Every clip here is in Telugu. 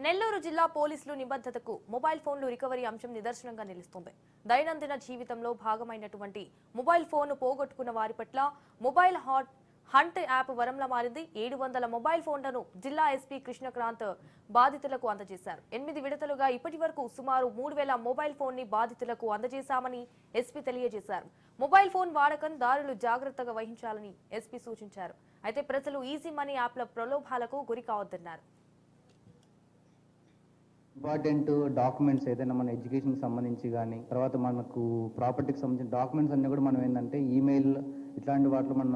నెల్లూరు జిల్లా పోలీసులు నిబద్ధతకు మొబైల్ ఫోన్లు రికవరీ అంశం నిదర్శనంగా నిలుస్తుంది. దైనందిన జీవితంలో భాగమైనటువంటి మొబైల్ ఫోన్ పోగొట్టుకున్న వారి పట్ల మొబైల్ హంట్ యాప్ వరంలా మారింది. 700 మొబైల్ ఫోన్లను జిల్లా ఎస్పీ కృష్ణక్రాంత్ బాధితులకు అందజేశారు. 8 విడతలుగా ఇప్పటి వరకు సుమారు 3000 మొబైల్ ఫోన్ ని బాధితులకు అందజేశామని ఎస్పీ తెలియజేశారు. మొబైల్ ఫోన్ వాడకం దారులు జాగ్రత్తగా వహించాలని ఎస్పీ సూచించారు. అయితే ప్రజలు ఈజీ మనీ యాప్ల ప్రలోభాలకు గురి కావద్దన్నారు. ఇంపార్టెంట్ డాక్యుమెంట్స్ ఏదైనా మన ఎడ్యుకేషన్కి సంబంధించి కానీ తర్వాత మనకు ప్రాపర్టీకి సంబంధించిన డాక్యుమెంట్స్ అన్నీ కూడా మనం ఏంటంటే ఈమెయిల్ ఇట్లాంటి వాటిలో మనం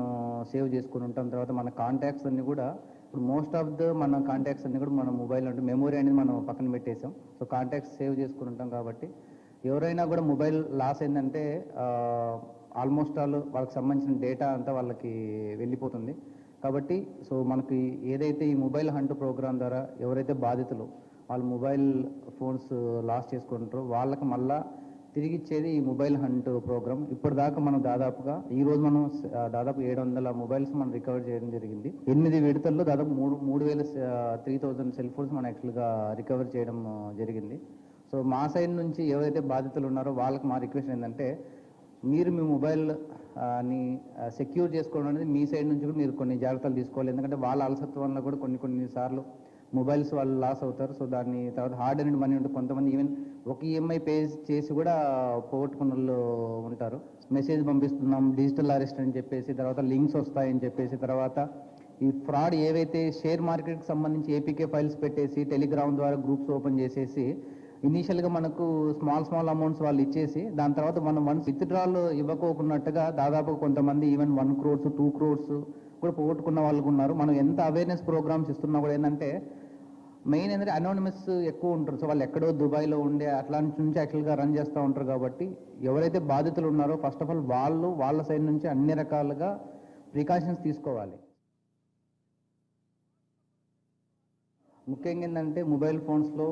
సేవ్ చేసుకుని ఉంటాం. తర్వాత మన కాంటాక్ట్స్ అన్నీ కూడా ఇప్పుడు మోస్ట్ ఆఫ్ మన కాంటాక్ట్స్ అన్నీ కూడా మన మొబైల్ అంటే మెమొరీ అనేది మనం పక్కన పెట్టేసాం. సో కాంటాక్ట్స్ సేవ్ చేసుకుని ఉంటాం కాబట్టి ఎవరైనా కూడా మొబైల్ లాస్ అయిందంటే ఆల్మోస్ట్ వాళ్ళకి సంబంధించిన డేటా అంతా వాళ్ళకి వెళ్ళిపోతుంది. కాబట్టి సో మనకి ఏదైతే ఈ మొబైల్ హంట్ ప్రోగ్రామ్ ద్వారా ఎవరైతే బాధితులు వాళ్ళు మొబైల్ ఫోన్స్ లాస్ చేసుకుంటారో వాళ్ళకి మళ్ళా తిరిగి ఇచ్చేది ఈ మొబైల్ హంట్ ప్రోగ్రామ్. ఇప్పటిదాకా మనం దాదాపుగా ఈరోజు మనం దాదాపు 700 మొబైల్స్ మనం రికవర్ చేయడం జరిగింది. 8 విడతల్లో దాదాపు 3000 సెల్ ఫోన్స్ మనం యాక్చువల్గా రికవర్ చేయడం జరిగింది. సో మా సైడ్ నుంచి ఎవరైతే బాధితులు ఉన్నారో వాళ్ళకి మా రిక్వెస్ట్ ఏంటంటే మీరు మీ మొబైల్ ని సెక్యూర్ చేసుకోవడం అనేది మీ సైడ్ నుంచి కూడా మీరు కొన్ని జాగ్రత్తలు తీసుకోవాలి. ఎందుకంటే వాళ్ళ అలసత్వం వల్ల కూడా కొన్ని సార్లు మొబైల్స్ వాళ్ళు లాస్ అవుతారు. సో దాన్ని తర్వాత హార్డ్ అండ్ మనీ ఉంటుంది. కొంతమంది ఈవెన్ ఒక ఈఎంఐ పే చేసి కూడా పోగొట్టుకున్న వాళ్ళు ఉంటారు. మెసేజ్ పంపిస్తున్నాం డిజిటల్ అరెస్ట్ అని చెప్పేసి తర్వాత లింక్స్ వస్తాయని చెప్పేసి తర్వాత ఈ ఫ్రాడ్ ఏవైతే షేర్ మార్కెట్కి సంబంధించి ఏపీకే ఫైల్స్ పెట్టేసి టెలిగ్రామ్ ద్వారా గ్రూప్స్ ఓపెన్ చేసేసి ఇనీషియల్గా మనకు స్మాల్ అమౌంట్స్ వాళ్ళు ఇచ్చేసి దాని తర్వాత మనం వన్స్ విత్డ్రాల్ ఇవ్వకోకున్నట్టుగా దాదాపు కొంతమంది ఈవెన్ 1 crore 2 crores కూడా పోగొట్టుకున్న వాళ్ళు ఉన్నారు. మనం ఎంత అవేర్నెస్ ప్రోగ్రామ్స్ ఇస్తున్నా కూడా ఏంటంటే మెయిన్ ఏంటంటే అనానిమస్ ఎక్కువ ఉంటారు. సో వాళ్ళు ఎక్కడో దుబాయ్లో ఉండే అట్లాంటి నుంచి యాక్చువల్గా రన్ చేస్తూ ఉంటారు. కాబట్టి ఎవరైతే బాధితులు ఉన్నారో ఫస్ట్ ఆఫ్ ఆల్ వాళ్ళ సైడ్ నుంచి అన్ని రకాలుగా ప్రికాషన్స్ తీసుకోవాలి. ముఖ్యంగా ఏంటంటే మొబైల్ ఫోన్స్లో